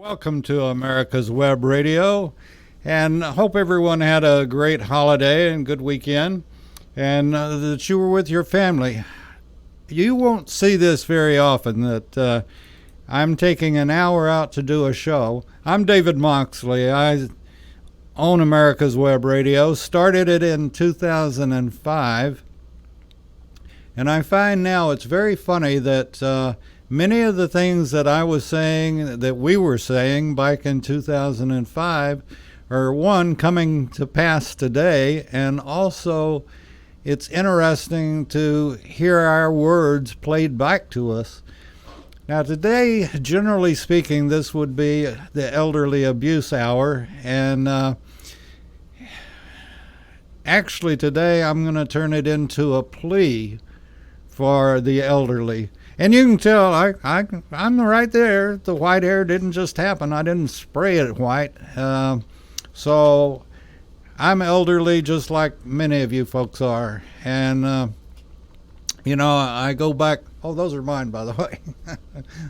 Welcome to America's Web Radio, and I hope everyone had a great holiday and good weekend, and that you were with your family. You won't see this very often, that I'm taking an hour out to do a show. I'm David Moxley. I own America's Web Radio, started it in 2005, and I find now it's very funny that many of the things that I was saying, that we were saying back in 2005, are one, coming to pass today, and also it's interesting to hear our words played back to us. Now today, generally speaking, this would be the elderly abuse hour, and actually today I'm going to turn it into a plea for the elderly. And you can tell I'm right there. The white hair didn't just happen. I didn't spray it white. So I'm elderly just like many of you folks are. And, I go back. Oh, those are mine, by the way.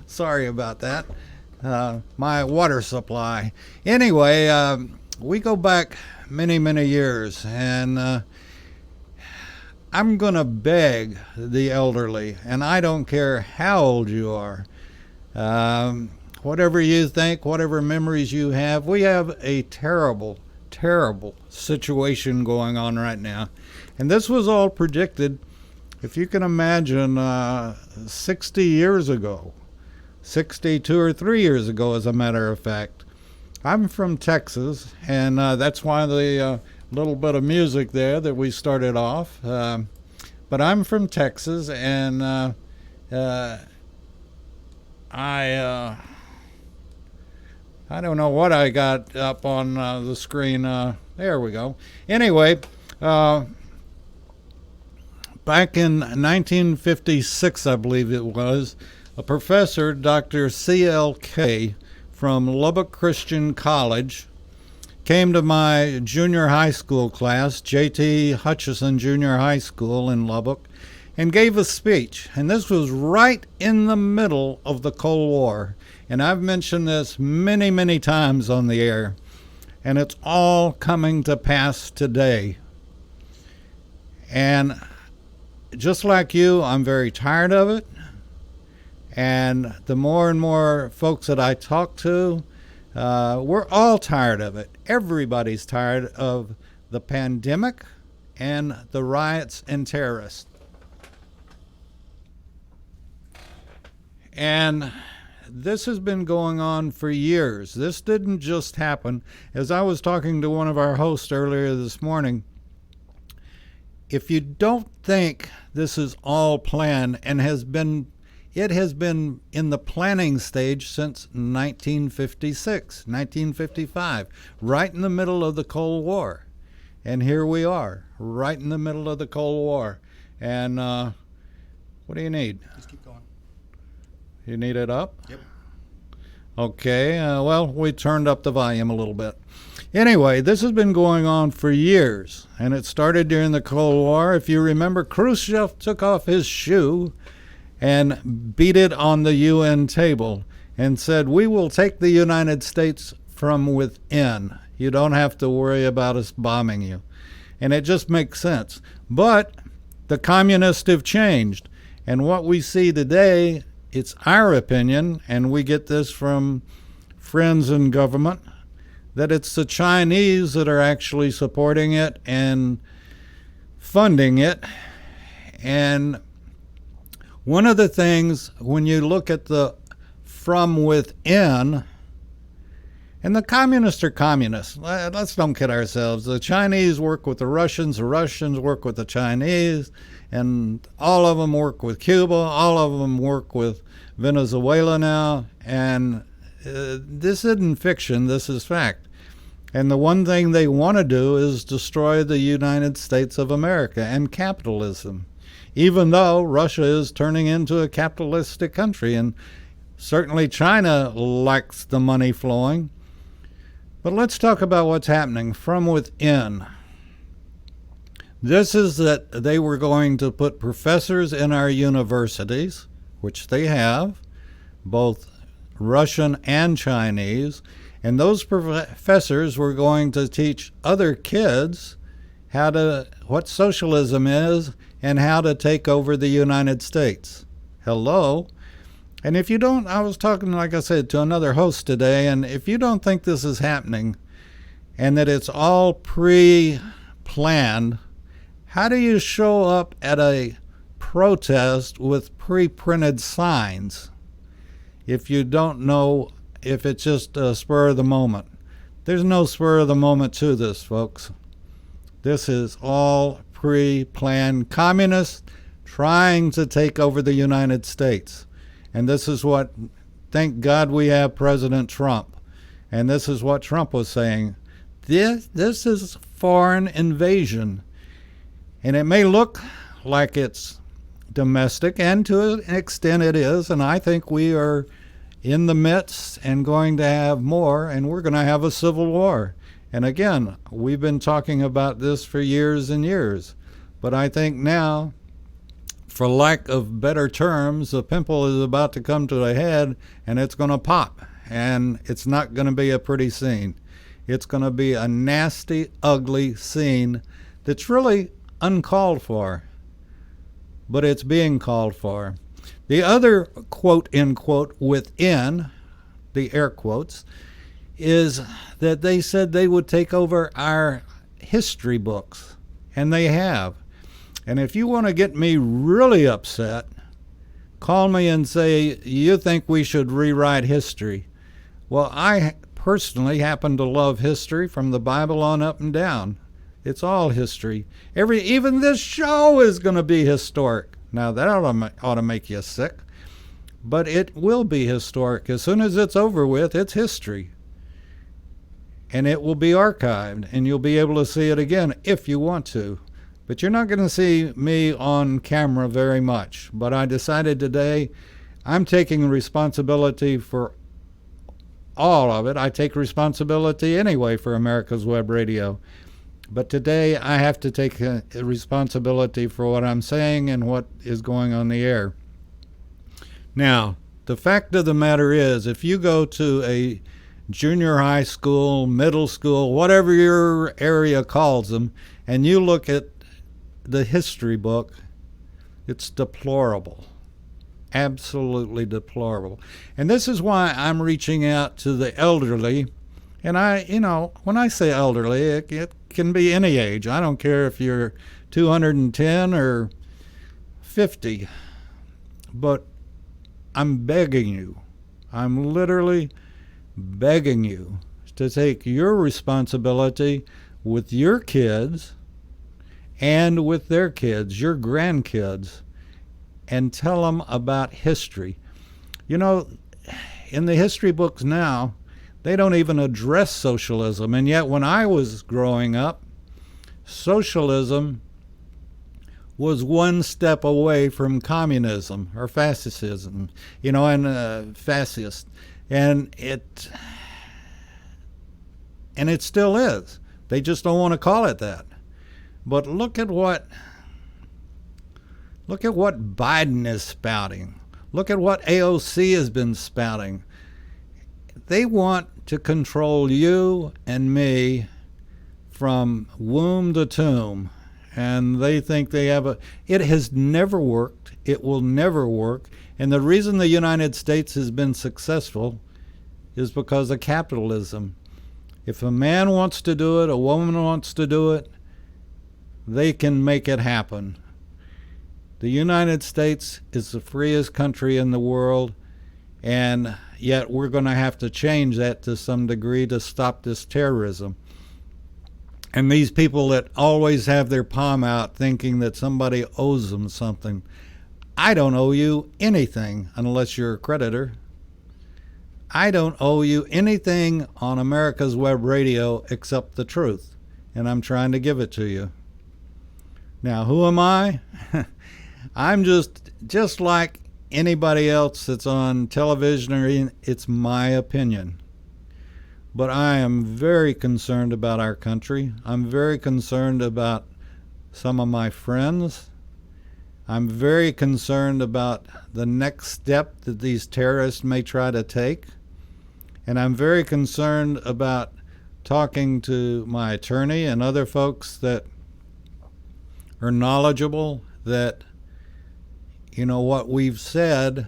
Sorry about that. My water supply. Anyway, we go back many, many years. And I'm going to beg the elderly, and I don't care how old you are, whatever you think, whatever memories you have, we have a terrible, terrible situation going on right now. And this was all predicted, if you can imagine, 60 years ago, 62 or 3 years ago, as a matter of fact. I'm from Texas, and that's why the little bit of music there that we started off. But I'm from Texas, and I don't know what I got up on the screen. There we go. Anyway, back in 1956, I believe it was, a professor, Dr. C.L.K. from Lubbock Christian College, came to my junior high school class, J.T. Hutchison Junior High School in Lubbock, and gave a speech. And this was right in the middle of the Cold War. And I've mentioned this many, many times on the air. And it's all coming to pass today. And just like you, I'm very tired of it. And the more and more folks that I talk to, we're all tired of it. Everybody's tired of the pandemic and the riots and terrorists. And this has been going on for years. This didn't just happen. As I was talking to one of our hosts earlier this morning, if you don't think this is all planned and it has been in the planning stage since 1956, 1955, right in the middle of the Cold War. And here we are, right in the middle of the Cold War. And what do you need? Just keep going. You need it up? Yep. Okay, well, we turned up the volume a little bit. Anyway, this has been going on for years, and it started during the Cold War. If you remember, Khrushchev took off his shoe and beat it on the UN table and said, "We will take the United States from within. You don't have to worry about us bombing you." And it just makes sense. But the communists have changed. And what we see today, it's our opinion, and we get this from friends in government, that it's the Chinese that are actually supporting it and funding it. And one of the things, when you look at the from within, and the communists are communists. Let's don't kid ourselves. The Chinese work with the Russians work with the Chinese, and all of them work with Cuba, all of them work with Venezuela now, and this isn't fiction, this is fact. And the one thing they want to do is destroy the United States of America and capitalism, even though Russia is turning into a capitalistic country, and certainly China likes the money flowing. But let's talk about what's happening from within. This is that they were going to put professors in our universities, which they have, both Russian and Chinese, and those professors were going to teach other kids what socialism is and how to take over the United States. Hello? And if you don't, I was talking, like I said, to another host today, and if you don't think this is happening and that it's all pre-planned, how do you show up at a protest with pre-printed signs if you don't know if it's just a spur of the moment? There's no spur of the moment to this, folks. This is all pre-planned communists trying to take over the United States. And this is what, thank God we have President Trump. And this is what Trump was saying. This is foreign invasion. And it may look like it's domestic, and to an extent it is. And I think we are in the midst and going to have more, and we're going to have a civil war. And again, we've been talking about this for years and years. But I think now, for lack of better terms, the pimple is about to come to a head, and it's going to pop. And it's not going to be a pretty scene. It's going to be a nasty, ugly scene that's really uncalled for. But it's being called for. The other quote, end quote, within the air quotes, is that they said they would take over our history books. And they have. And if you want to get me really upset, call me and say, you think we should rewrite history. Well, I personally happen to love history from the Bible on up and down. It's all history. Even this show is going to be historic. Now, that ought to make you sick. But it will be historic. As soon as it's over with, it's history. And it will be archived, and you'll be able to see it again if you want to. But you're not going to see me on camera very much. But I decided today I'm taking responsibility for all of it. I take responsibility anyway for America's Web Radio. But today I have to take responsibility for what I'm saying and what is going on the air. Now, the fact of the matter is, if you go to a junior high school, middle school, whatever your area calls them, and you look at the history book, it's deplorable. Absolutely deplorable. And this is why I'm reaching out to the elderly. And when I say elderly, it can be any age. I don't care if you're 210 or 50. But I'm begging you. I'm literally begging you to take your responsibility with your kids and with their kids, your grandkids, and tell them about history. In the history books now, they don't even address socialism. And yet when I was growing up, socialism was one step away from communism or fascism, and fascist. And it still is. They just don't want to call it that. But look at what Biden is spouting. Look at what AOC has been spouting. They want to control you and me from womb to tomb. And they think they have it has never worked. It will never work. And the reason the United States has been successful is because of capitalism. If a man wants to do it, a woman wants to do it, they can make it happen. The United States is the freest country in the world, and yet we're going to have to change that to some degree to stop this terrorism. And these people that always have their palm out thinking that somebody owes them something. I don't owe you anything unless you're a creditor. I don't owe you anything on America's Web Radio except the truth, and I'm trying to give it to you. Now, who am I? I'm just like anybody else that's on television, or it's my opinion. But I am very concerned about our country. I'm very concerned about some of my friends. I'm very concerned about the next step that these terrorists may try to take. And I'm very concerned about talking to my attorney and other folks that are knowledgeable that, what we've said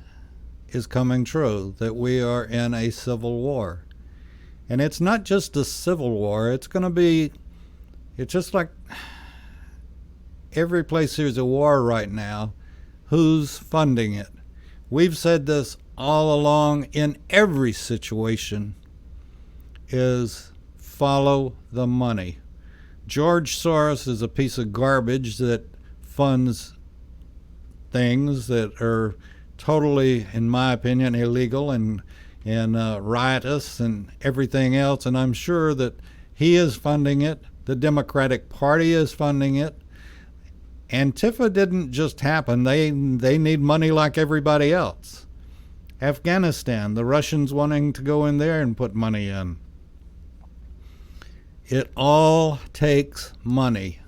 is coming true, that we are in a civil war. And it's not just a civil war. It's just like every place there's a war right now, who's funding it? We've said this all along in every situation, is follow the money. George Soros is a piece of garbage that funds things that are totally, in my opinion, illegal and riotous and everything else. And I'm sure that he is funding it. The Democratic Party is funding it. Antifa didn't just happen. They need money like everybody else. Afghanistan, the Russians wanting to go in there and put money in. It all takes money.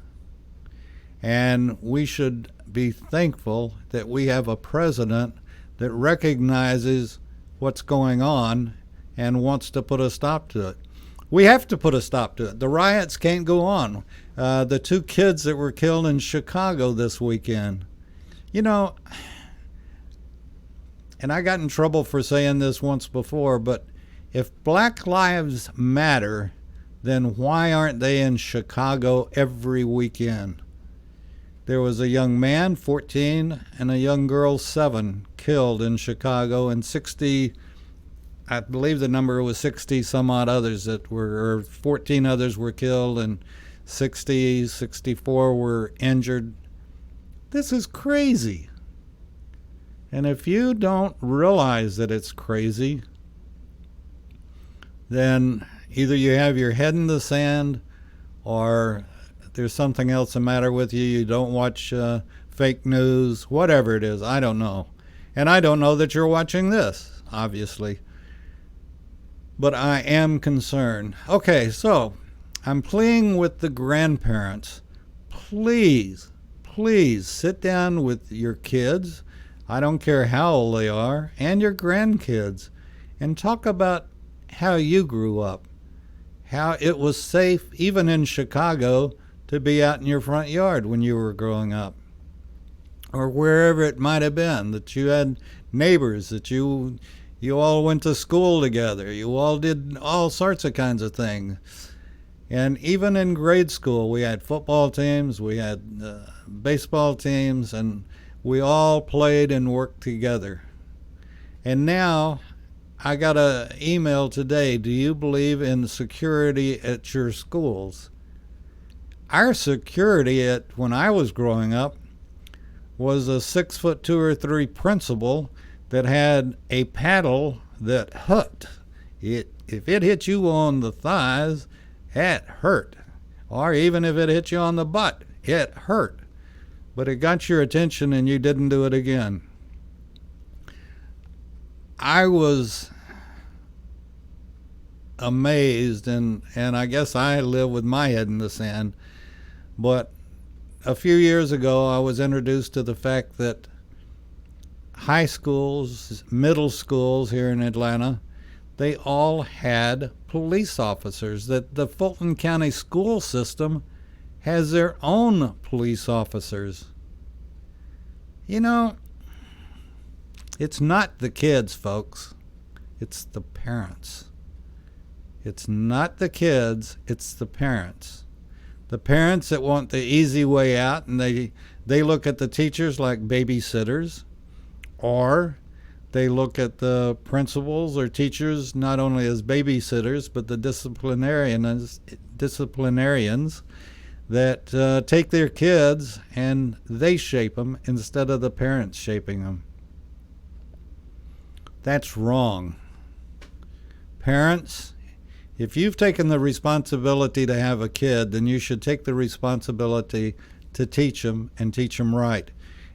And we should be thankful that we have a president that recognizes what's going on and wants to put a stop to it. We have to put a stop to it. The riots can't go on. The 2 kids that were killed in Chicago this weekend. And I got in trouble for saying this once before, but if Black Lives Matter, then why aren't they in Chicago every weekend? There was a young man, 14, and a young girl, 7, killed in Chicago, and 60, I believe the number was 60 some odd others that were, or 14 others were killed, and 64 were injured. This is crazy. And if you don't realize that it's crazy, then either you have your head in the sand or there's something else the matter with you. You don't watch fake news, whatever it is. I don't know. And I don't know that you're watching this, obviously. But I am concerned. Okay, so I'm pleading with the grandparents. Please sit down with your kids. I don't care how old they are, and your grandkids, and talk about how you grew up, how it was safe, even in Chicago, to be out in your front yard when you were growing up, or wherever it might have been, that you had neighbors, that you all went to school together, you all did all sorts of kinds of things. And even in grade school, we had football teams, we had baseball teams, and we all played and worked together. And now, I got an email today, do you believe in security at your schools? Our security when I was growing up was a 6'2" or 3" principal that had a paddle that hurt. If it hit you on the thighs, it hurt. Or even if it hit you on the butt, it hurt. But it got your attention and you didn't do it again. I was amazed, and I guess I live with my head in the sand, but a few years ago I was introduced to the fact that high schools, middle schools here in Atlanta, they all had police officers, that the Fulton County school system has their own police officers. It's not the kids, folks. It's the parents. It's not the kids, it's the parents. The parents that want the easy way out, and they look at the teachers like babysitters, or they look at the principals or teachers not only as babysitters, but the disciplinarians that take their kids and they shape them instead of the parents shaping them. That's wrong. Parents, if you've taken the responsibility to have a kid, then you should take the responsibility to teach them and teach them right.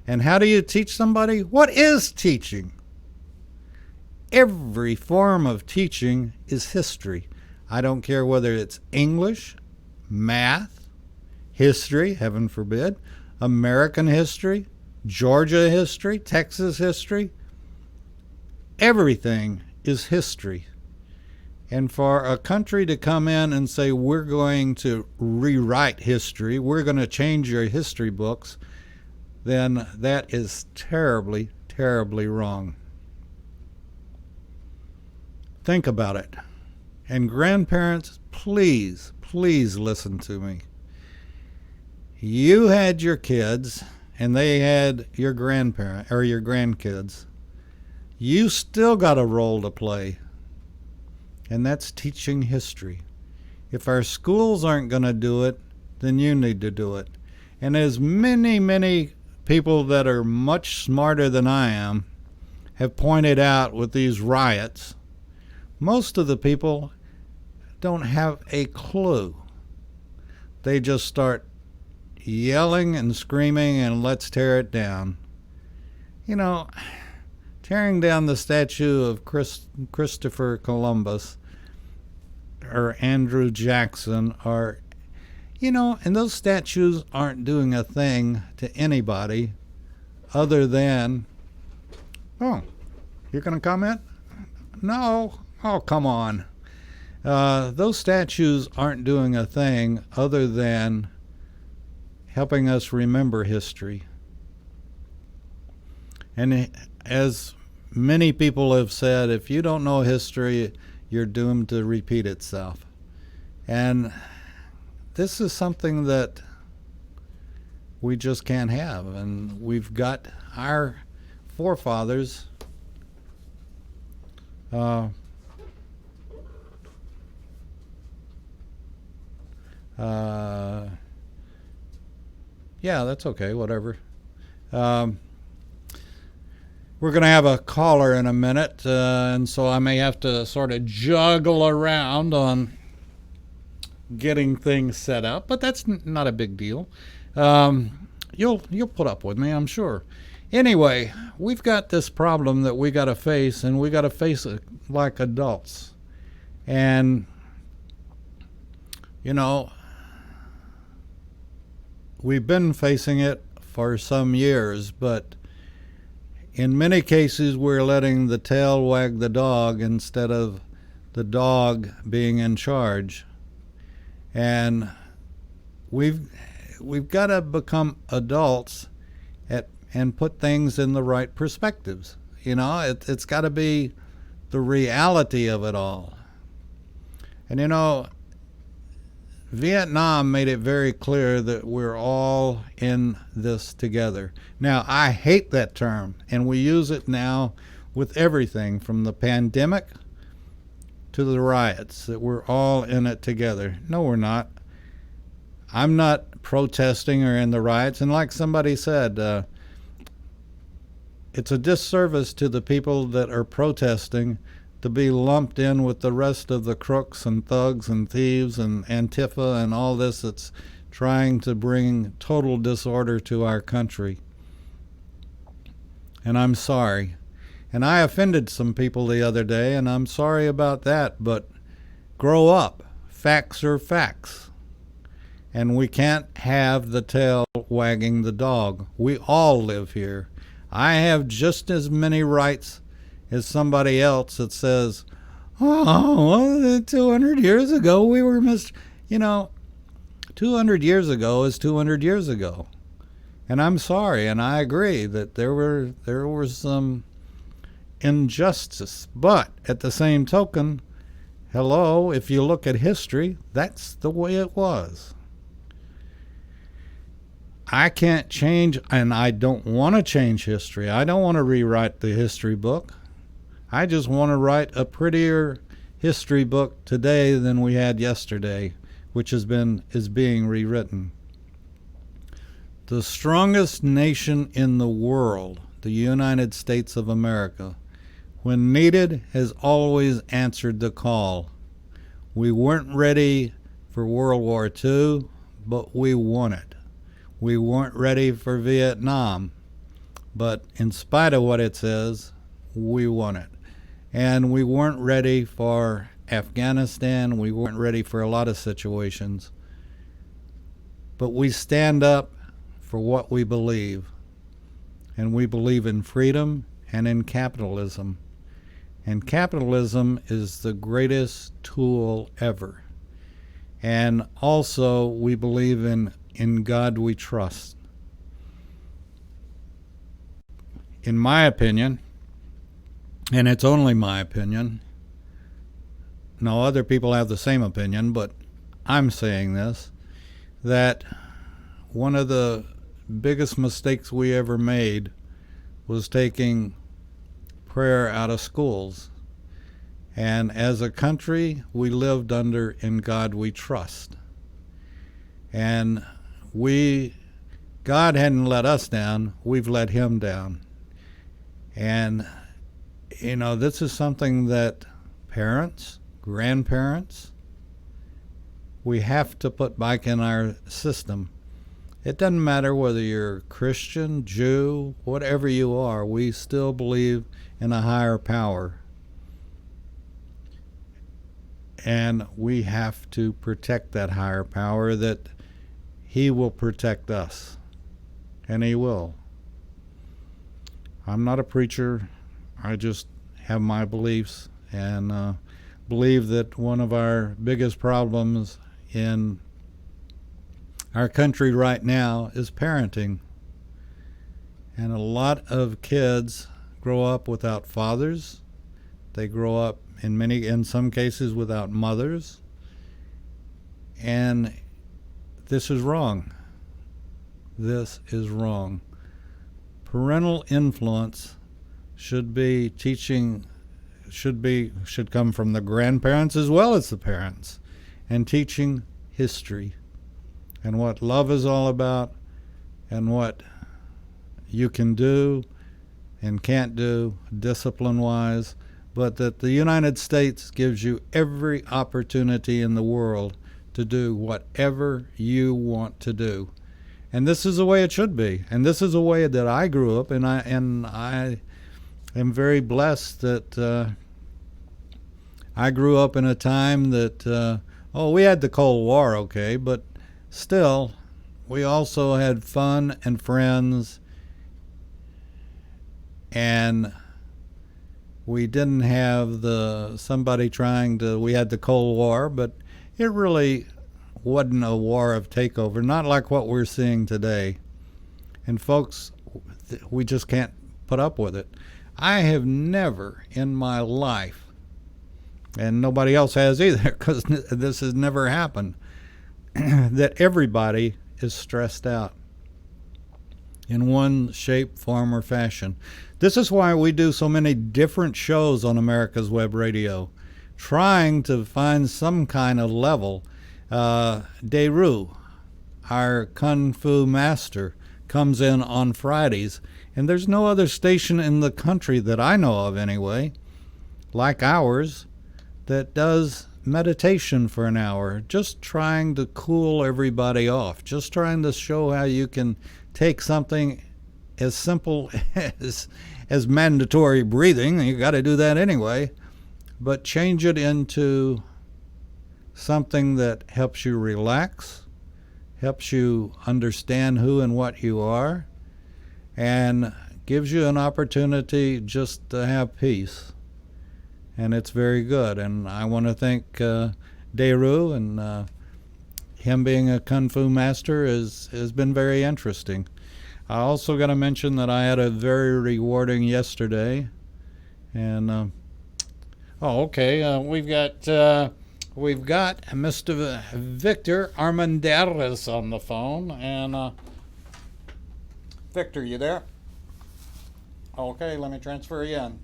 And how do you teach somebody? What is teaching? Every form of teaching is history. I don't care whether it's English, math, history, heaven forbid, American history, Georgia history, Texas history. Everything is history. And for a country to come in and say, we're going to rewrite history, we're going to change your history books, then that is terribly, terribly wrong. Think about it. And grandparents, please, please listen to me. You had your kids, and they had your grandparents or your grandkids. You still got a role to play, and that's teaching history. If our schools aren't going to do it, then you need to do it. And as many, many people that are much smarter than I am have pointed out with these riots, most of the people don't have a clue. They just start yelling and screaming and let's tear it down. You know, tearing down the statue of Christopher Columbus or Andrew Jackson or, and those statues aren't doing a thing to anybody other than, oh, you're going to comment? No. Oh, come on. Those statues aren't doing a thing other than helping us remember history. And as many people have said, if you don't know history, you're doomed to repeat itself. And this is something that we just can't have. And we've got our forefathers yeah, that's okay, whatever. We're going to have a caller in a minute, and so I may have to sort of juggle around on getting things set up, but that's not a big deal. You'll put up with me, I'm sure. Anyway, we've got this problem that we got to face, and we got to face it like adults. And, we've been facing it for some years, but in many cases we're letting the tail wag the dog instead of the dog being in charge. And we've got to become adults and put things in the right perspectives. It's got to be the reality of it all. And Vietnam made it very clear that we're all in this together. Now, I hate that term, and we use it now with everything from the pandemic to the riots, that we're all in it together. No, we're not. I'm not protesting or in the riots, and like somebody said, it's a disservice to the people that are protesting to be lumped in with the rest of the crooks and thugs and thieves and Antifa and all this that's trying to bring total disorder to our country. And I'm sorry. And I offended some people the other day, and I'm sorry about that, but grow up. Facts are facts. And we can't have the tail wagging the dog. We all live here. I have just as many rights as somebody else that says, oh, well, 200 years ago we were 200 years ago is 200 years ago. And I'm sorry, and I agree that there was some injustice. But at the same token, hello, if you look at history, that's the way it was. I can't change, and I don't want to change history. I don't want to rewrite the history book. I just want to write a prettier history book today than we had yesterday, which is being rewritten. The strongest nation in the world, the United States of America, when needed, has always answered the call. We weren't ready for World War II, but we won it. We weren't ready for Vietnam, but in spite of what it says, we won it. And we weren't ready for Afghanistan. We weren't ready for a lot of situations. But we stand up for what we believe. and we believe in freedom and in capitalism. And capitalism is the greatest tool ever. And also, we believe in God we trust. In my opinion, and it's only my opinion, no other people have the same opinion, but I'm saying this, that one of the biggest mistakes we ever made was taking prayer out of schools. And as a country, we lived under "In God We Trust." And God hadn't let us down, we've let him down. And, this is something that parents, grandparents, we have to put back in our system. It doesn't matter whether you're Christian, Jew, whatever you are, we still believe in a higher power. And we have to protect that higher power, that he will protect us. And he will. I'm not a preacher. I just have my beliefs and believe that one of our biggest problems in our country right now is parenting. And a lot of kids grow up without fathers. They grow up in some cases without mothers. And this is wrong. This is wrong. Parental influence should come from the grandparents as well as the parents, and teaching history and what love is all about and what you can do and can't do discipline-wise, but that the United States gives you every opportunity in the world to do whatever you want to do. And this is the way it should be. And this is the way that I grew up, and I am very blessed that I grew up in a time that, we had the Cold War, okay, but still, we also had fun and friends, and we didn't have we had the Cold War, but it really wasn't a war of takeover, not like what we're seeing today. And folks, we just can't put up with it. I have never in my life, and nobody else has either, because this has never happened, that everybody is stressed out in one shape, form, or fashion. This is why we do so many different shows on America's Web Radio, trying to find some kind of level. Daru, our Kung Fu master, comes in on Fridays, and there's no other station in the country that I know of anyway, like ours, that does meditation for an hour, just trying to cool everybody off, just trying to show how you can take something as simple as mandatory breathing, you got to do that anyway, but change it into something that helps you relax, helps you understand who and what you are, and gives you an opportunity just to have peace. And it's very good. And I want to thank Daru, and him being a Kung Fu master has been very interesting. I also got to mention that I had a very rewarding yesterday. And, we've got Mr. Victor Armendariz on the phone. And, Victor, you there? Okay, let me transfer you in.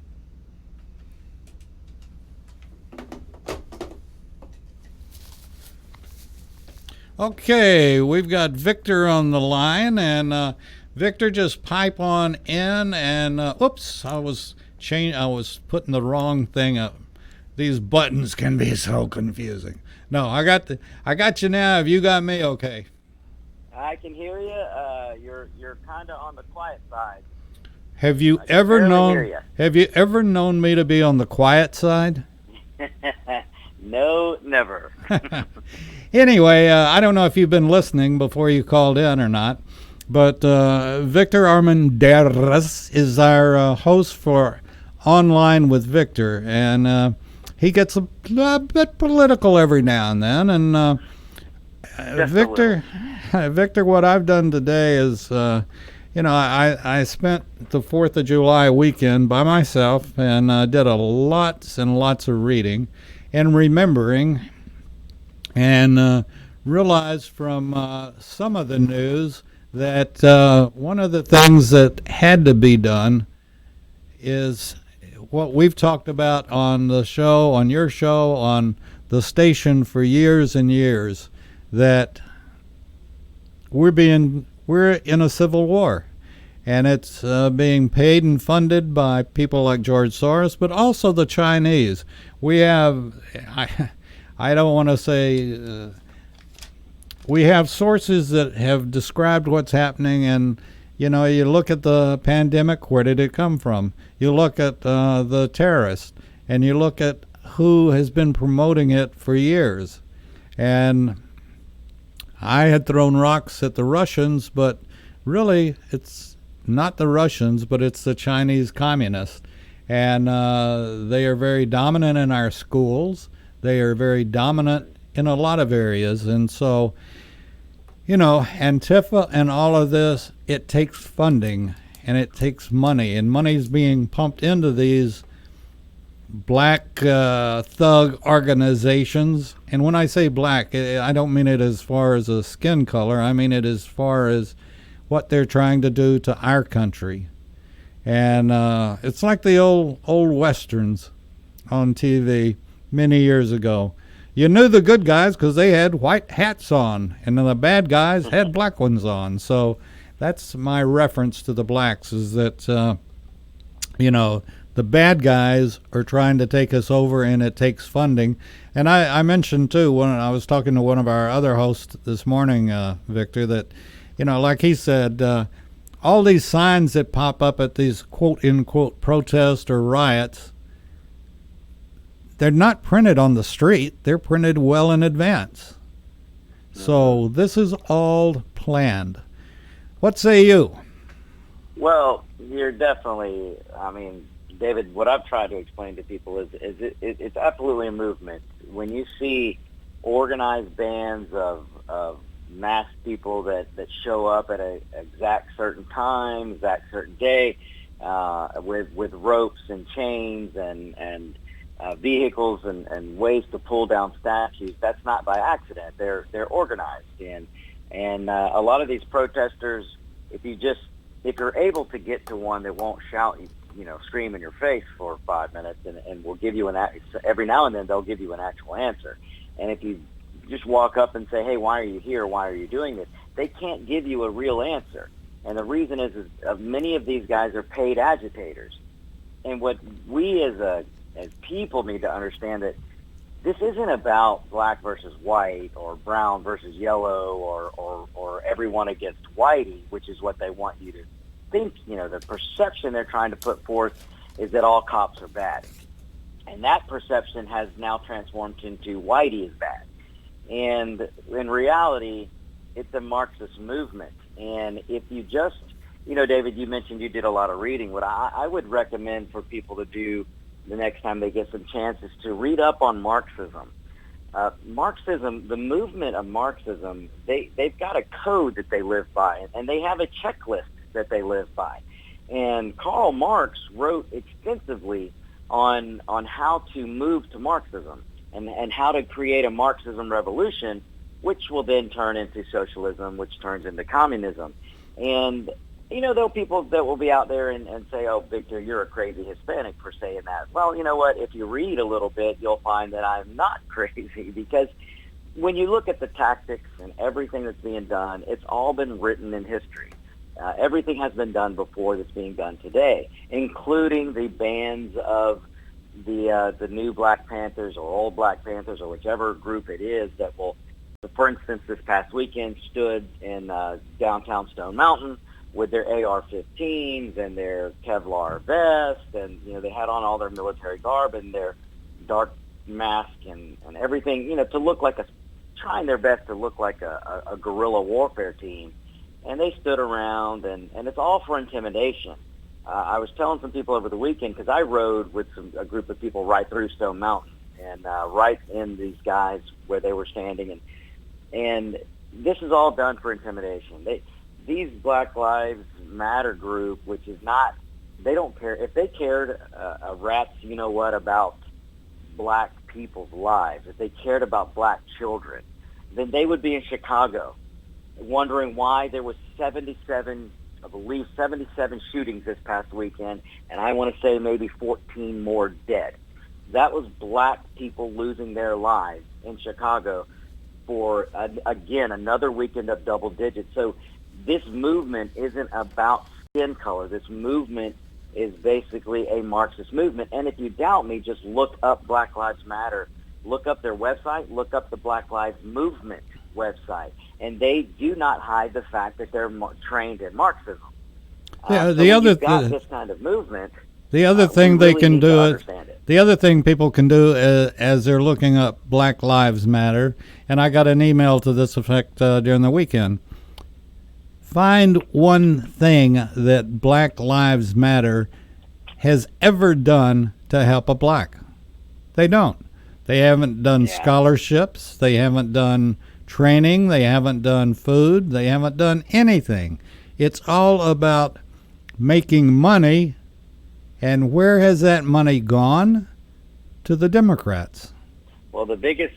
Okay, we've got Victor on the line, and Victor, just pipe on in. And oops, I was putting the wrong thing up. These buttons can be so confusing. No, I got you now. Have you got me? Okay. I can hear you. You're kind of on the quiet side. Have you ever known me to be on the quiet side? No, never. Anyway, I don't know if you've been listening before you called in or not. But Victor Armendariz is our host for Online with Victor, and he gets a bit political every now and then. And Victor, Victor, what I've done today is, I spent the 4th of July weekend by myself and did a lots and lots of reading and remembering, and realized from some of the news that one of the things that had to be done is what we've talked about on the show, on your show, on the station for years and years, that we're in a civil war, and it's being paid and funded by people like George Soros, but also the Chinese. We have, I don't want to say, we have sources that have described what's happening, and you look at the pandemic, where did it come from? You look at the terrorists, and you look at who has been promoting it for years. And I had thrown rocks at the Russians, but really it's not the Russians, but it's the Chinese communists. And they are very dominant in our schools. They are very dominant in a lot of areas. And so, Antifa and all of this, it takes funding and it takes money. And money's being pumped into these black thug organizations. And when I say black, I don't mean it as far as a skin color. I mean it as far as what they're trying to do to our country. And it's like the old westerns on TV many years ago. You knew the good guys because they had white hats on, and then the bad guys had black ones on. So that's my reference to the blacks, is that, the bad guys are trying to take us over, and it takes funding. And I mentioned, too, when I was talking to one of our other hosts this morning, Victor, that, like he said, all these signs that pop up at these quote-unquote protests or riots, they're not printed on the street. They're printed well in advance. So this is all planned. What say you? Well, you're definitely, David, what I've tried to explain to people is it's absolutely a movement. When you see organized bands of mass people that show up at a exact certain time, exact certain day, with ropes and chains and vehicles and ways to pull down statues, that's not by accident. They're organized, and a lot of these protesters, if you're able to get to one that won't shout, scream in your face for 5 minutes, and will give you every now and then they'll give you an actual answer. And if you just walk up and say, hey, why are you here? Why are you doing this? They can't give you a real answer. And the reason is many of these guys are paid agitators. And what we as people need to understand, that this isn't about black versus white or brown versus yellow or everyone against whitey, which is what they want you to think. The perception they're trying to put forth is that all cops are bad. And that perception has now transformed into whitey is bad. And in reality, it's a Marxist movement. And if you just, David, you mentioned you did a lot of reading. What I would recommend for people to do the next time they get some chances to read up on Marxism. Marxism, the movement of Marxism, they've got a code that they live by, and they have a checklist that they live by. And Karl Marx wrote extensively on how to move to Marxism and how to create a Marxism revolution, which will then turn into socialism, which turns into communism. And there'll be people that will be out there and say, oh, Victor, you're a crazy Hispanic for saying that. Well, you know what? If you read a little bit, you'll find that I'm not crazy, because when you look at the tactics and everything that's being done, it's all been written in history. Everything has been done before that's being done today, including the bans of the new Black Panthers or old Black Panthers or whichever group it is that will, for instance, this past weekend stood in downtown Stone Mountain with their AR-15s and their Kevlar vest, and they had on all their military garb and their dark mask and everything, to look like trying their best to look like a guerrilla warfare team. and they stood around, and it's all for intimidation. I was telling some people over the weekend, because I rode with a group of people right through Stone Mountain and right in these guys where they were standing, and this is all done for intimidation. These Black Lives Matter group, which is not, they don't care. If they cared a rat's you-know-what about black people's lives, if they cared about black children, then they would be in Chicago wondering why there was 77 shootings this past weekend, and I want to say maybe 14 more dead. That was black people losing their lives in Chicago for, again, another weekend of double digits. So this movement isn't about skin color. This movement is basically a Marxist movement. And if you doubt me, just look up Black Lives Matter. Look up their website. Look up the Black Lives Movement website. And they do not hide the fact that they're trained in Marxism. Yeah, so the other this kind of movement. The other thing they really can do is the other thing people can do as they're looking up Black Lives Matter, and I got an email to this effect during the weekend. Find one thing that Black Lives Matter has ever done to help a black. They don't. They haven't done scholarships. They haven't done training. They haven't done food. They haven't done anything. It's all about making money. And where has that money gone? To the Democrats. Well, the biggest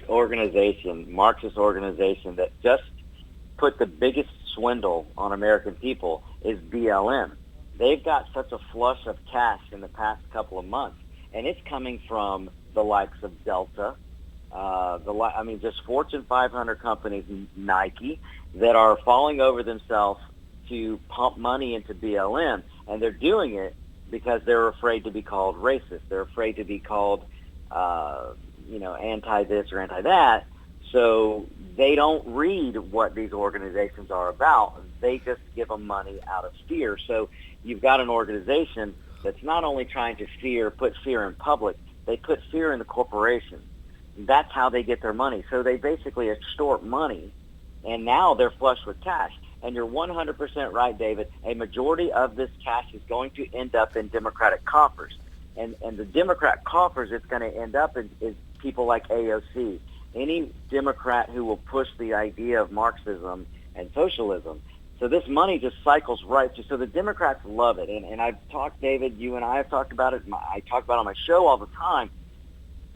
organization, Marxist organization, that just put the biggest swindle on American people is BLM. They've got such a flush of cash in the past couple of months, and it's coming from the likes of Delta, just Fortune 500 companies, Nike, that are falling over themselves to pump money into BLM, and they're doing it because they're afraid to be called racist. They're afraid to be called, anti-this or anti-that. So they don't read what these organizations are about. They just give them money out of fear. So you've got an organization that's not only trying to put fear in public, they put fear in the corporation. That's how they get their money. So they basically extort money, and now they're flush with cash. And you're 100% right, David. A majority of this cash is going to end up in Democratic coffers. And the Democrat coffers it's going to end up in is people like AOC. Any Democrat who will push the idea of Marxism and socialism. So this money just cycles right through. So the Democrats love it. And I've talked, David, you and I have talked about it. I talk about it on my show all the time.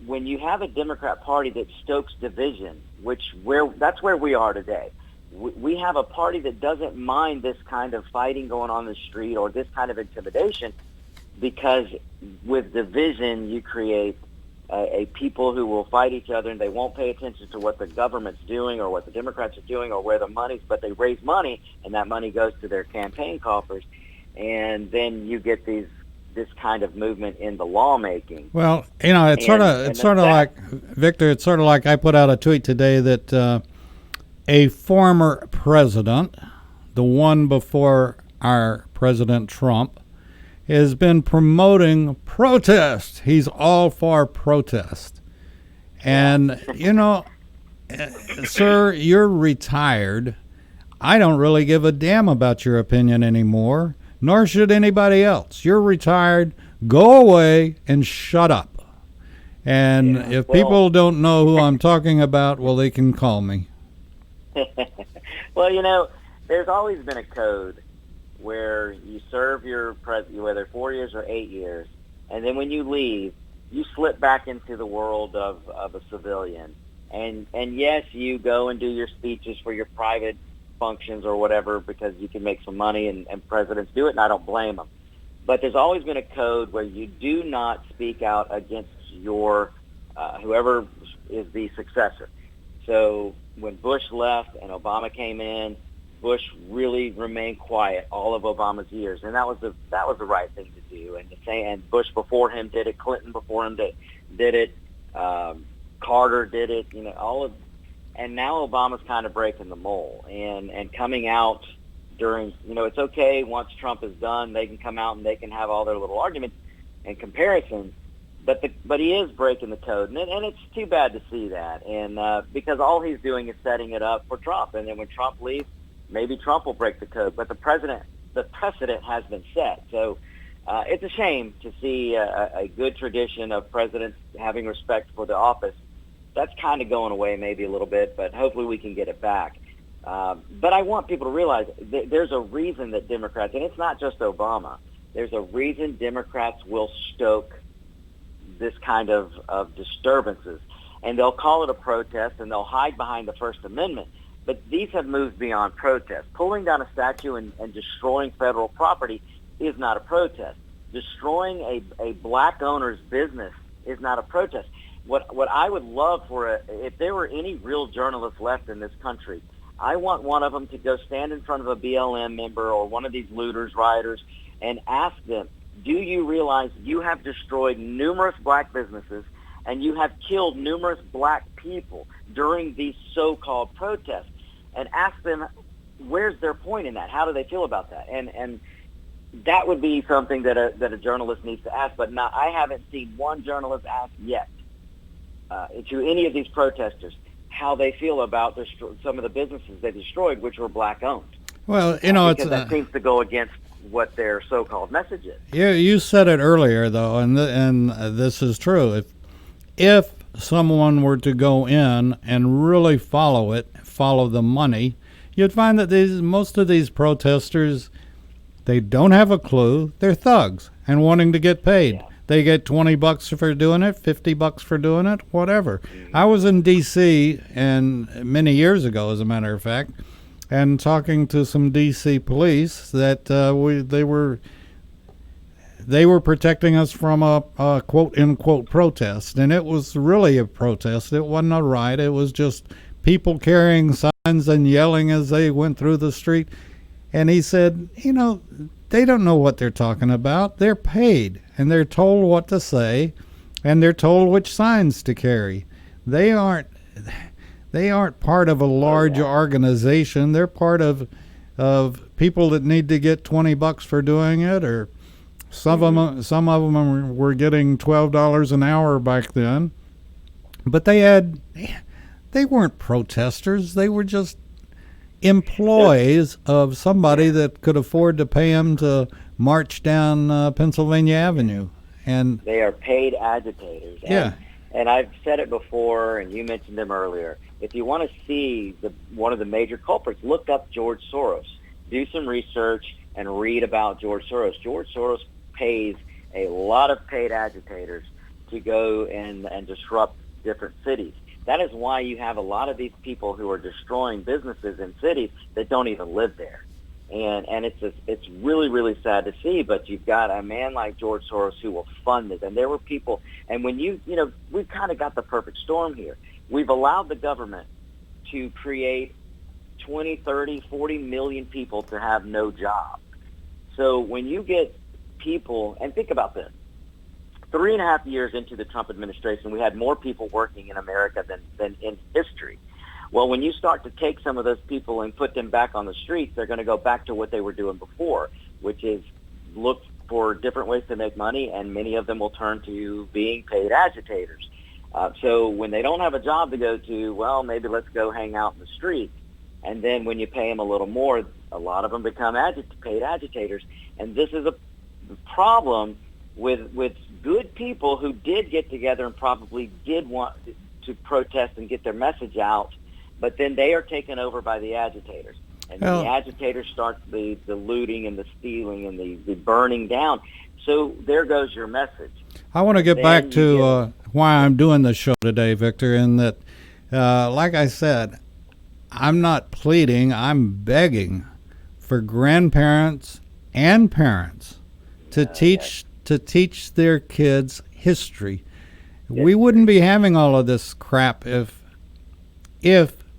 When you have a Democrat Party that stokes division, that's where we are today. We have a party that doesn't mind this kind of fighting going on the street or this kind of intimidation, because with division you create a people who will fight each other, and they won't pay attention to what the government's doing or what the Democrats are doing or where the money's, but they raise money, and that money goes to their campaign coffers, and then you get this kind of movement in the lawmaking. Well, it's sort of like, Victor, it's sort of like I put out a tweet today that a former president, the one before our President Trump, has been promoting protest. He's all for protest. And, sir, you're retired. I don't really give a damn about your opinion anymore, nor should anybody else. You're retired. Go away and shut up. And if people don't know who I'm talking about, well, they can call me. Well, there's always been a code where you serve your president, whether 4 years or 8 years, and then when you leave, you slip back into the world of a civilian. And yes, you go and do your speeches for your private functions or whatever because you can make some money, and presidents do it, and I don't blame them. But there's always been a code where you do not speak out against your whoever is the successor. So when Bush left and Obama came in, Bush really remained quiet all of Obama's years, and that was the right thing to do. And Bush before him did it, Clinton before him did it, Carter did it, and now Obama's kind of breaking the mold and coming out during, it's okay once Trump is done, they can come out and they can have all their little arguments and comparisons. But he is breaking the code, and it's too bad to see that, and because all he's doing is setting it up for Trump, and then when Trump leaves, maybe Trump will break the code, but the precedent has been set. So it's a shame to see a good tradition of presidents having respect for the office. That's kind of going away maybe a little bit, but hopefully we can get it back. But I want people to realize there's a reason that Democrats, and it's not just Obama, there's a reason Democrats will stoke this kind of disturbances. And they'll call it a protest, and they'll hide behind the First Amendment. But these have moved beyond protest. Pulling down a statue and destroying federal property is not a protest. Destroying a black owner's business is not a protest. What I would love if there were any real journalists left in this country, I want one of them to go stand in front of a BLM member or one of these looters, rioters, and ask them, do you realize you have destroyed numerous black businesses and you have killed numerous black people during these so-called protests? And ask them, where's their point in that? How do they feel about that? And that would be something that a journalist needs to ask. But I haven't seen one journalist ask yet to any of these protesters how they feel about some of the businesses they destroyed, which were black-owned. Well, because that seems to go against what their so-called message is. Yeah, you said it earlier, though, and this is true. If someone were to go in and really follow the money, you'd find that most of these protesters, they don't have a clue. They're thugs and wanting to get paid. Yeah. They get $20 for doing it, $50 for doing it, whatever. Mm-hmm. I was in D.C. and many years ago, as a matter of fact, and talking to some D.C. police that they were protecting us from a quote-unquote protest, and it was really a protest. It wasn't a riot. It was just people carrying signs and yelling as they went through the street. And he said, they don't know what they're talking about. They're paid, and they're told what to say, and they're told which signs to carry. They aren't part of a large organization. They're part of people that need to get $20 for doing it, or some of them were getting $12 an hour back then. But they weren't protesters. They were just employees of somebody that could afford to pay them to march down Pennsylvania Avenue. And they are paid agitators. And I've said it before, and you mentioned them earlier. If you want to see one of the major culprits, look up George Soros. Do some research and read about George Soros. George Soros pays a lot of paid agitators to go and disrupt different cities. That is why you have a lot of these people who are destroying businesses in cities that don't even live there. And it's really, really sad to see, but you've got a man like George Soros who will fund it. And there were people, and when we've kind of got the perfect storm here. We've allowed the government to create 20, 30, 40 million people to have no job. So when you get people, and think about this, 3.5 years into the Trump administration, we had more people working in America than in history. Well, when you start to take some of those people and put them back on the streets, they're going to go back to what they were doing before, which is look for different ways to make money, and many of them will turn to being paid agitators. So when they don't have a job to go to, well, maybe let's go hang out in the street. And then when you pay them a little more, a lot of them become paid agitators. And this is a problem with good people who did get together and probably did want to protest and get their message out, but then they are taken over by the agitators. And the agitators start the looting and the stealing and the burning down. So there goes your message. I want to get back to why I'm doing this show today, Victor, in that, like I said, I'm not pleading, I'm begging for grandparents and parents to teach their kids history. Yes. We wouldn't be having all of this crap if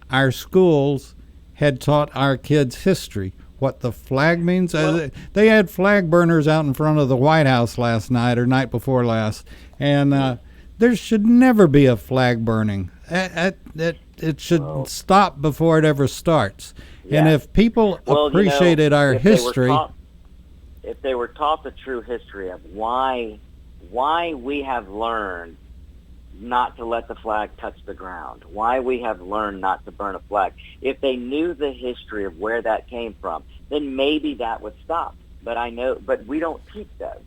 our schools had taught our kids history, what the flag means. They had flag burners out in front of the White House last night or night before last, and there should never be a flag burning. It should stop before it ever starts. Yeah. And if people appreciated our history, if they were taught the true history of why we have learned not to let the flag touch the ground, why we have learned not to burn a flag. If they knew the history of where that came from, then maybe that would stop. But we don't teach that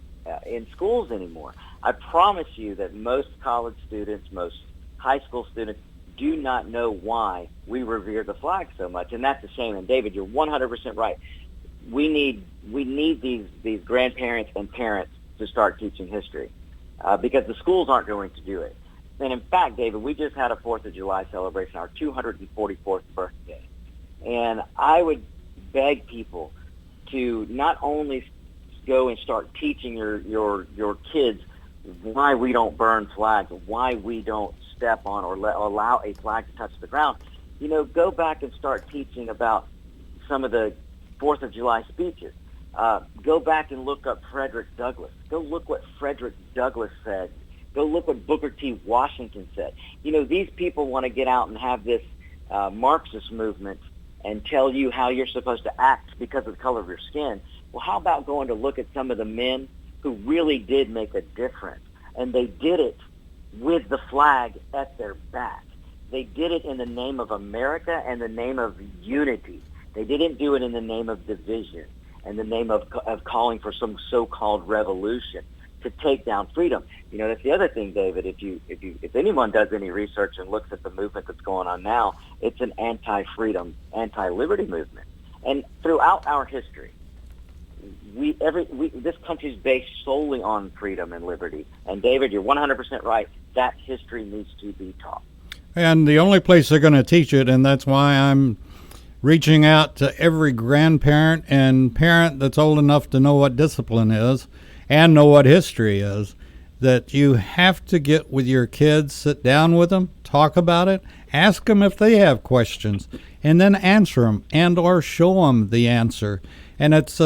in schools anymore. I promise you that most college students, most high school students do not know why we revere the flag so much, and that's a shame. And David, you're 100% right. We need these grandparents and parents to start teaching history because the schools aren't going to do it. And in fact, David, we just had a 4th of July celebration, our 244th birthday. And I would beg people to not only go and start teaching your kids why we don't burn flags, why we don't step on or allow a flag to touch the ground. Go back and start teaching about some of the 4th of July speeches. Go back and look up Frederick Douglass. Go look what Frederick Douglass said. Go look what Booker T. Washington said. These people want to get out and have this Marxist movement and tell you how you're supposed to act because of the color of your skin. Well, how about going to look at some of the men who really did make a difference? And they did it with the flag at their back. They did it in the name of America and the name of unity. They didn't do it in the name of division and the name of calling for some so-called revolution to take down freedom. That's the other thing, David. If anyone does any research and looks at the movement that's going on now, it's an anti-freedom, anti-liberty movement. And throughout our history, this country is based solely on freedom and liberty. And David, you're 100% right. That history needs to be taught. And the only place they're going to teach it, and that's why I'm reaching out to every grandparent and parent that's old enough to know what discipline is and know what history is, that you have to get with your kids, sit down with them, talk about it, ask them if they have questions, and then answer them and or show them the answer. And it's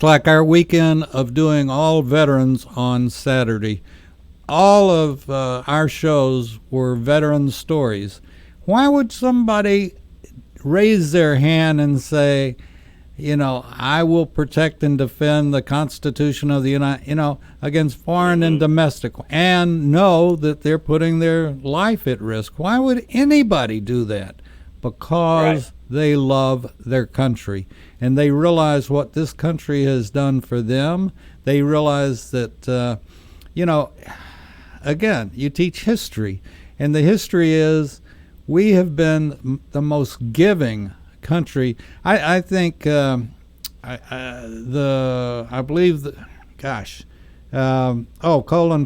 like our weekend of doing all veterans on Saturday. All of our shows were veteran stories. Why would somebody raise their hand and say, I will protect and defend the Constitution of the United, against foreign and domestic, and know that they're putting their life at risk? Why would anybody do that? Because they love their country, and they realize what this country has done for them. They realize that, again, you teach history, and the history is we have been the most giving country. I think Colin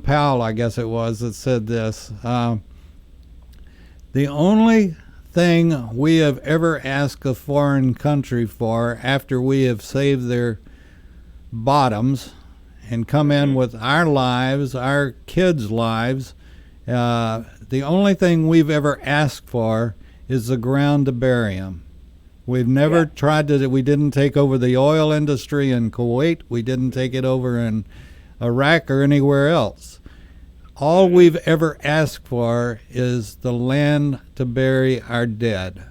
Powell, I guess it was, that said this. The only thing we have ever asked a foreign country for after we have saved their bottoms and come in with our lives, our kids' lives, the only thing we've ever asked for is the ground to bury them. We've never tried to. We didn't take over the oil industry in Kuwait. We didn't take it over in Iraq or anywhere else. All we've ever asked for is the land to bury our dead.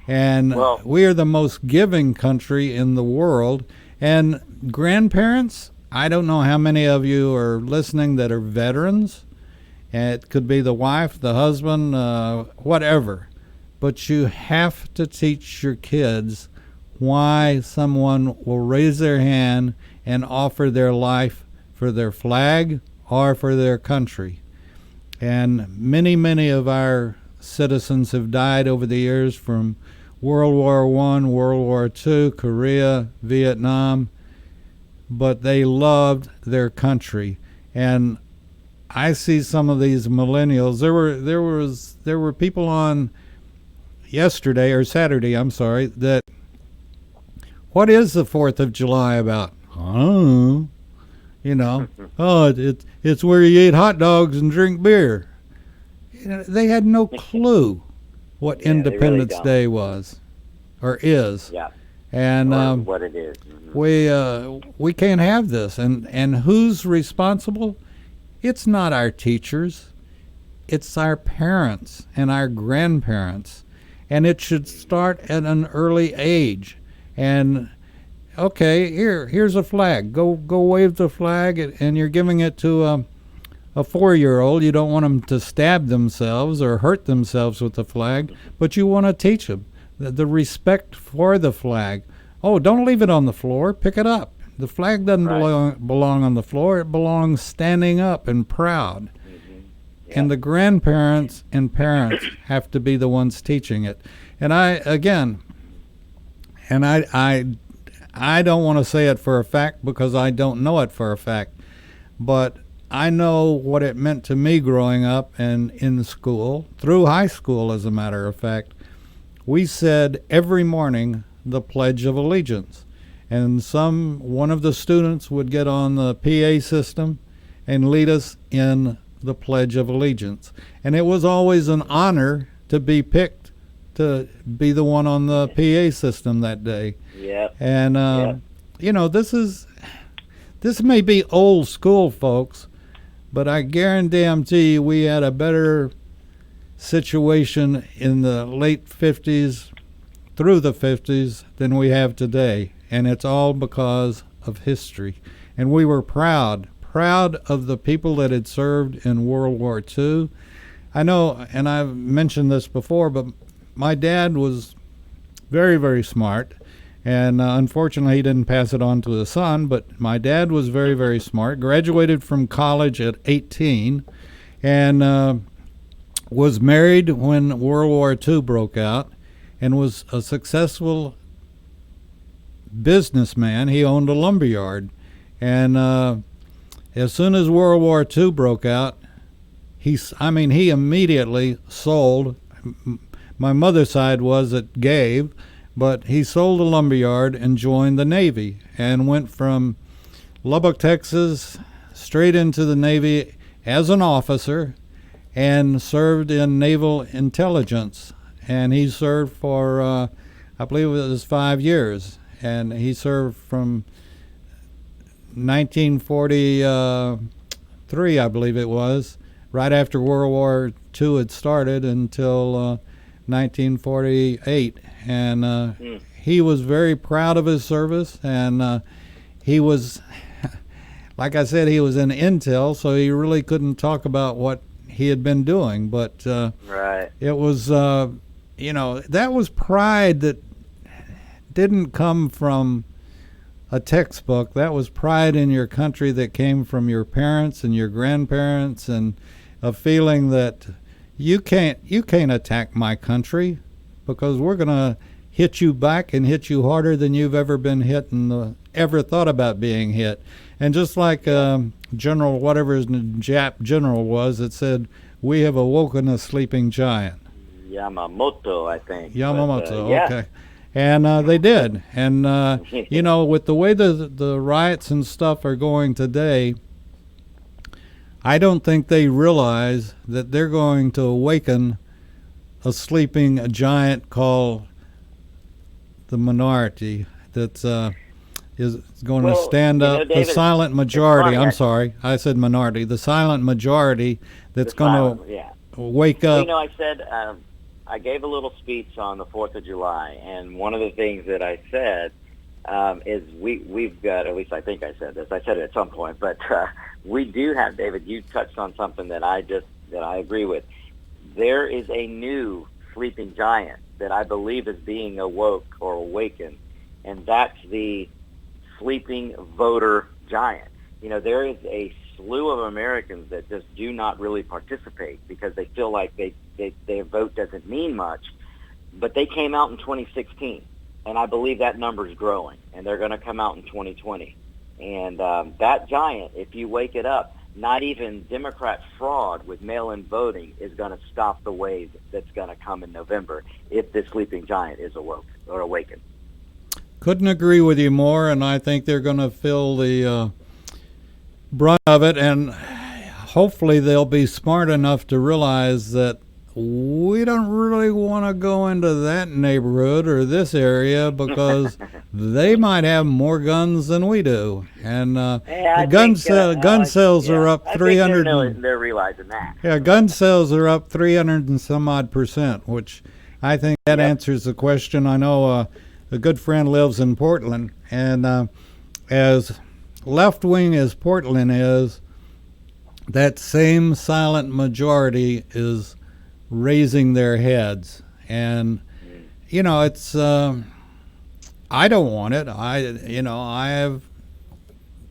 And we are the most giving country in the world. And grandparents, I don't know how many of you are listening that are veterans. It could be the wife, the husband, whatever. But you have to teach your kids why someone will raise their hand and offer their life for their flag or for their country. And many, many of our citizens have died over the years from World War I, World War II, Korea, Vietnam, but they loved their country. And I see some of these millennials. There were people on yesterday or Saturday, that what is the 4th of July about? Oh, it's where you eat hot dogs and drink beer. They had no clue what Independence Day was or is. Yeah. And what it is. Mm-hmm. We can't have this. And who's responsible? It's not our teachers. It's our parents and our grandparents. And it should start at an early age. And here's a flag. Go wave the flag, and you're giving it to a 4-year-old. You don't want them to stab themselves or hurt themselves with the flag, but you want to teach them the respect for the flag. Oh, don't leave it on the floor. Pick it up. The flag doesn't belong on the floor. It belongs standing up and proud. Yep. And the grandparents and parents have to be the ones teaching it. And I don't want to say it for a fact because I don't know it for a fact, but I know what it meant to me growing up and in school, through high school as a matter of fact. We said every morning the Pledge of Allegiance. And one of the students would get on the PA system and lead us in the Pledge of Allegiance. And it was always an honor to be picked to be the one on the PA system that day. Yep. And, you know, this may be old school, folks, but I guarantee you we had a better situation in the late 50s through the 50s than we have today. And it's all because of history. And we were proud of the people that had served in World War II. I know, and I've mentioned this before, but my dad was very, very smart. And unfortunately, he didn't pass it on to his son, but my dad was very, very smart, graduated from college at 18, and was married when World War II broke out, and was a successful businessman. He owned a lumber yard. And as soon as World War II broke out, he immediately sold. My mother's side was it gave, but he sold a lumber yard and joined the Navy and went from Lubbock, Texas, straight into the Navy as an officer and served in naval intelligence. And he served for, I believe it was 5 years. And he served from 1943, I believe it was, right after World War II had started until 1948. And he was very proud of his service, and he was, like I said, he was in intel, so he really couldn't talk about what he had been doing. But it was, you know, that was pride that didn't come from a textbook. That was pride in your country that came from your parents and your grandparents, and a feeling that you can't attack my country because we're going to hit you back and hit you harder than you've ever been hit and ever thought about being hit. And just like General, whatever his Jap general was, it said, "We have awoken a sleeping giant." Yamamoto, I think. Yamamoto, okay. And they did. And, you know, with the way the riots and stuff are going today, I don't think they realize that they're going to awaken a sleeping giant called the minority that is going to stand up. David, the silent majority. I'm sorry. I said minority. The silent majority that's going to wake up. You know, I said... I gave a little speech on the 4th of July, and one of the things that I said is we've got, at least I think I said this, I said it at some point, but we do have, David, you touched on something that I agree with. There is a new sleeping giant that I believe is being awoke or awakened, and that's the sleeping voter giant. You know, there is a slew of Americans that just do not really participate because they feel like their vote doesn't mean much. But they came out in 2016, and I believe that number is growing, and they're going to come out in 2020. And that giant, if you wake it up, not even Democrat fraud with mail-in voting is going to stop the wave that's going to come in November if this sleeping giant is awoke or awakened. Couldn't agree with you more, and I think they're going to feel the brunt of it, and hopefully they'll be smart enough to realize that we don't really want to go into that neighborhood or this area because they might have more guns than we do. And gun sales are up 300. They're realizing that. Yeah, gun sales are up 300 and some odd %, which I think that answers the question. I know a good friend lives in Portland, and as left-wing as Portland is, that same silent majority is raising their heads. And it's I don't want it. I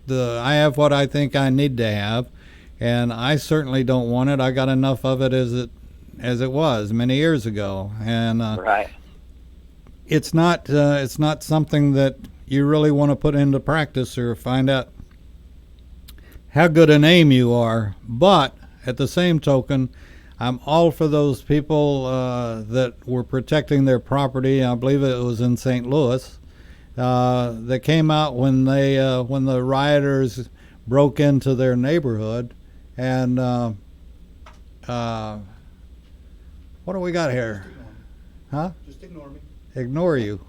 have what I think I need to have, and I certainly don't want it. I got enough of it as it was many years ago, and Right. it's not something that you really want to put into practice or find out how good an aim you are. But at the same token, I'm all for those people that were protecting their property. I believe it was in St. Louis that came out when the rioters broke into their neighborhood. And what do we got here? Huh? Just ignore me. Ignore you?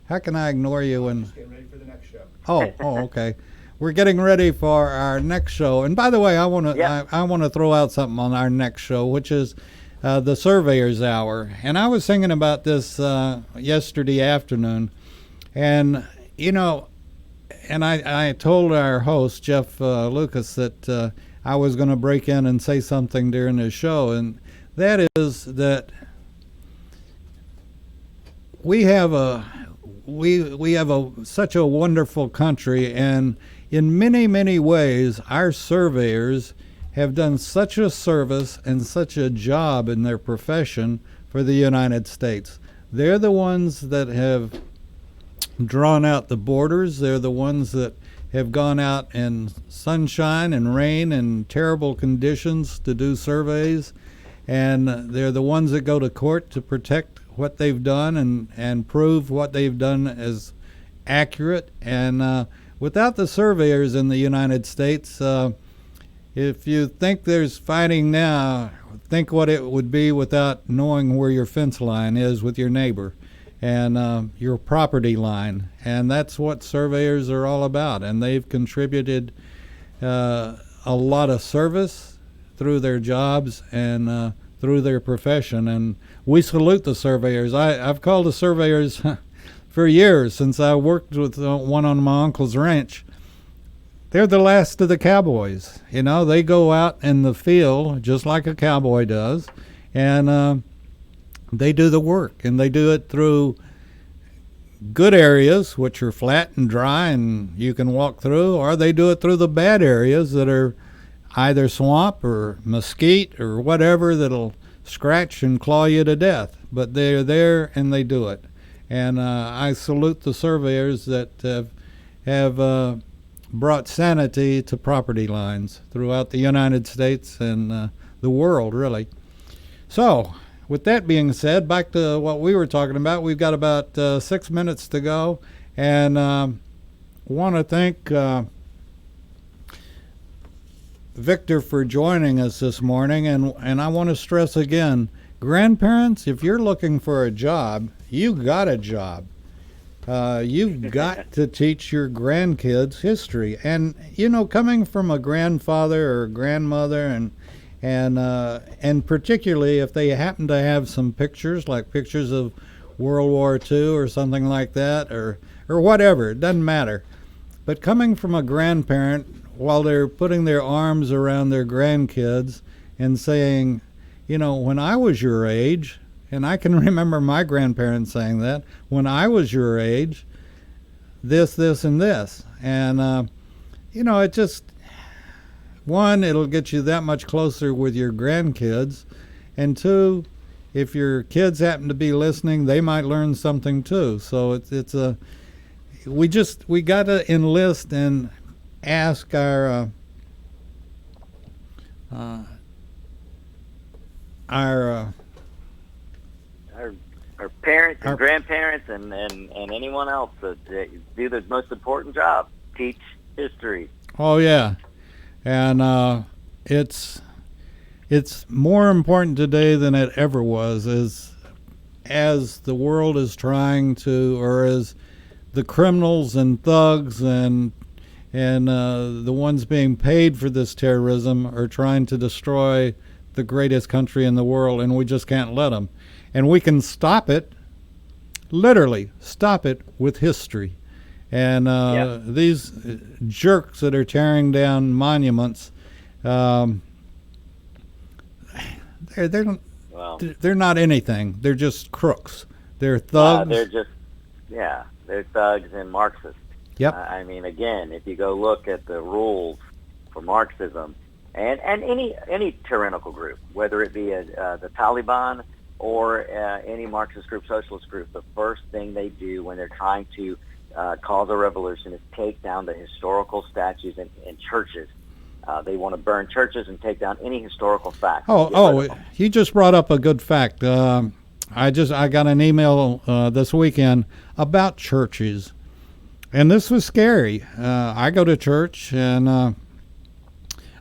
How can I ignore you when? Just getting ready for the next show. Oh, okay. We're getting ready for our next show, and by the way, I want to throw out something on our next show, which is the Surveyor's Hour. And I was thinking about this yesterday afternoon, and I told our host Jeff Lucas that I was going to break in and say something during the show, and that is that we have such a wonderful country, and in many, many ways, our surveyors have done such a service and such a job in their profession for the United States. They're the ones that have drawn out the borders. They're the ones that have gone out in sunshine and rain and terrible conditions to do surveys. And they're the ones that go to court to protect what they've done and prove what they've done as accurate. And without the surveyors in the United States, if you think there's fighting now, think what it would be without knowing where your fence line is with your neighbor and your property line. And that's what surveyors are all about. And they've contributed a lot of service through their jobs and through their profession. And we salute the surveyors. I've called the surveyors for years since I worked with one on my uncle's ranch. They're the last of the cowboys. They go out in the field just like a cowboy does, and they do the work, and they do it through good areas, which are flat and dry and you can walk through, or they do it through the bad areas that are either swamp or mesquite or whatever that'll scratch and claw you to death. But they're there and they do it. And I salute the surveyors that have brought sanity to property lines throughout the United States and the world, really. So, with that being said, back to what we were talking about. We've got about 6 minutes to go, and want to thank Victor for joining us this morning. And I want to stress again, grandparents, if you're looking for a job, you got a job. You've got to teach your grandkids history. And, coming from a grandfather or grandmother, and particularly if they happen to have some pictures, like pictures of World War II or something like that, or whatever, it doesn't matter. But coming from a grandparent, while they're putting their arms around their grandkids and saying, when I was your age, and I can remember my grandparents saying that, when I was your age, this, and this. And, it just, one, it'll get you that much closer with your grandkids. And two, if your kids happen to be listening, they might learn something too. So we got to enlist and ask our parents and grandparents and anyone else that do the most important job, teach history. Oh yeah, and it's more important today than it ever was, as the world is trying to, or as the criminals and thugs and the ones being paid for this terrorism are trying to destroy the greatest country in the world, and we just can't let them. And we can stop it, literally stop it, with history. And these jerks that are tearing down monuments, Um, they're Well, they're not anything. They're just crooks. They're thugs. they're thugs and Marxists. Yep. I mean, again, if you go look at the rules for Marxism and any tyrannical group, whether it be the Taliban or any Marxist group, socialist group, the first thing they do when they're trying to cause a revolution is take down the historical statues in churches. They want to burn churches and take down any historical facts. You just brought up a good fact. I got an email this weekend about churches, and this was scary. I go to church, and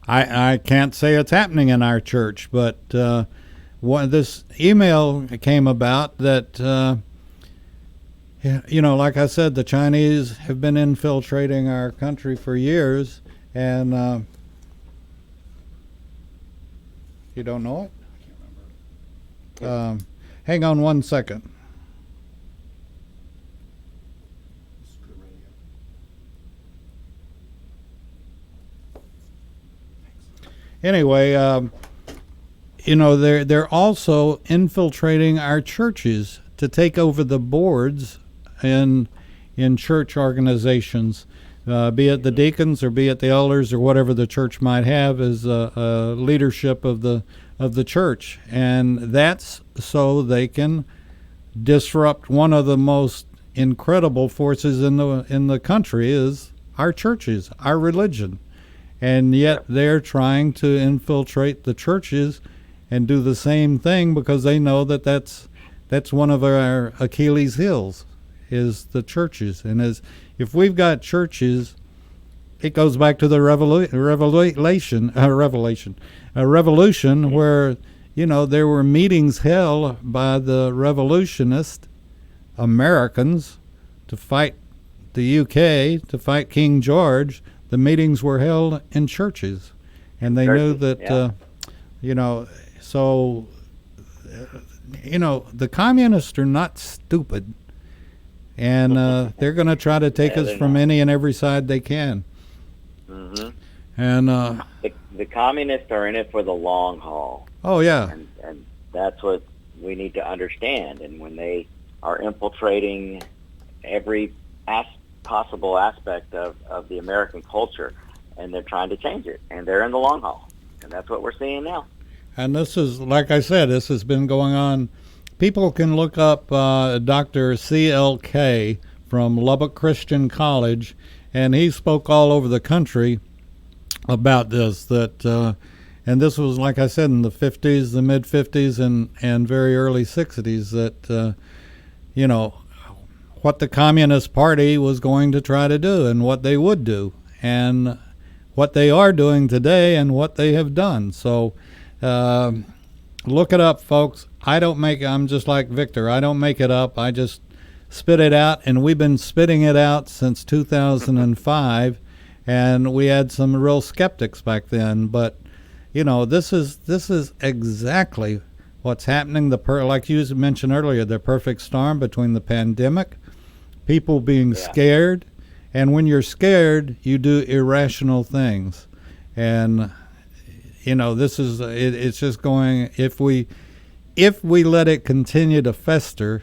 I can't say it's happening in our church, but this email came about that like I said, the Chinese have been infiltrating our country for years, and you don't know it? Hang on one second. Anyway, they're also infiltrating our churches to take over the boards in church organizations, be it the deacons or be it the elders or whatever the church might have as leadership of the church, and that's so they can disrupt one of the most incredible forces in the country is our churches, our religion, and yet they're trying to infiltrate the churches and do the same thing because they know that that's one of our Achilles heels is the churches. And if we've got churches, it goes back to the revolution where there were meetings held by the revolutionist Americans to fight the UK, to fight King George. The meetings were held in churches, and they knew that the communists are not stupid, and they're going to try to take us from any and every side they can. Mm-hmm. And the communists are in it for the long haul. Oh yeah, and that's what we need to understand. And when they are infiltrating every possible aspect of the American culture, and they're trying to change it, and they're in the long haul, and that's what we're seeing now. And this is, like I said, this has been going on. People can look up Dr. C.L.K. from Lubbock Christian College, and he spoke all over the country about this. And this was, like I said, in the 50s, the mid-50s, and very early 60s, that, what the Communist Party was going to try to do and what they would do and what they are doing today and what they have done. So look it up, folks. I'm just like Victor. I don't make it up. I just spit it out, and we've been spitting it out since 2005, and we had some real skeptics back then. But, this is exactly what's happening. Like you mentioned earlier, the perfect storm between the pandemic, people being scared, and when you're scared, you do irrational things. And this is it's just going. If we let it continue to fester,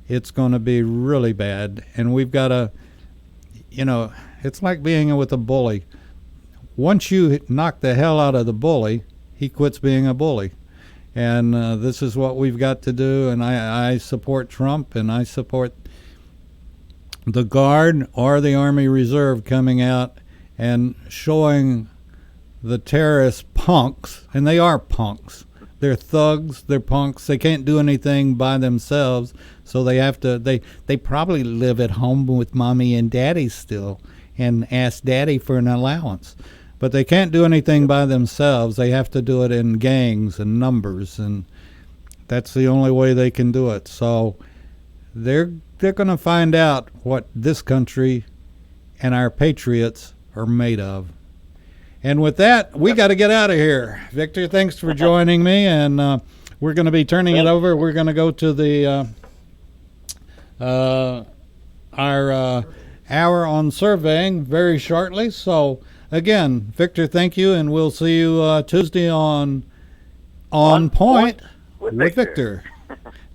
it's going to be really bad. And we've got to, it's like being with a bully. Once you knock the hell out of the bully, he quits being a bully. And this is what we've got to do. And I support Trump, and I support the Guard or the Army Reserve coming out and showing the terrorist punks, and they are punks. They're thugs, they're punks. They can't do anything by themselves, so they have to, they probably live at home with mommy and daddy still and ask daddy for an allowance. But they can't do anything by themselves. They have to do it in gangs and numbers, and that's the only way they can do it. So they're going to find out what this country and our patriots are made of. And with that, we got to get out of here. Victor, thanks for joining me, and we're going to be turning it over. We're going to go to the our hour on surveying very shortly. So again, Victor, thank you, and we'll see you Tuesday on Point with Victor.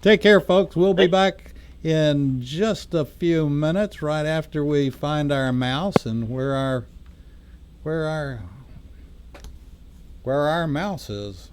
Take care, folks. We'll be back in just a few minutes, right after we find our mouse and where our mouse is.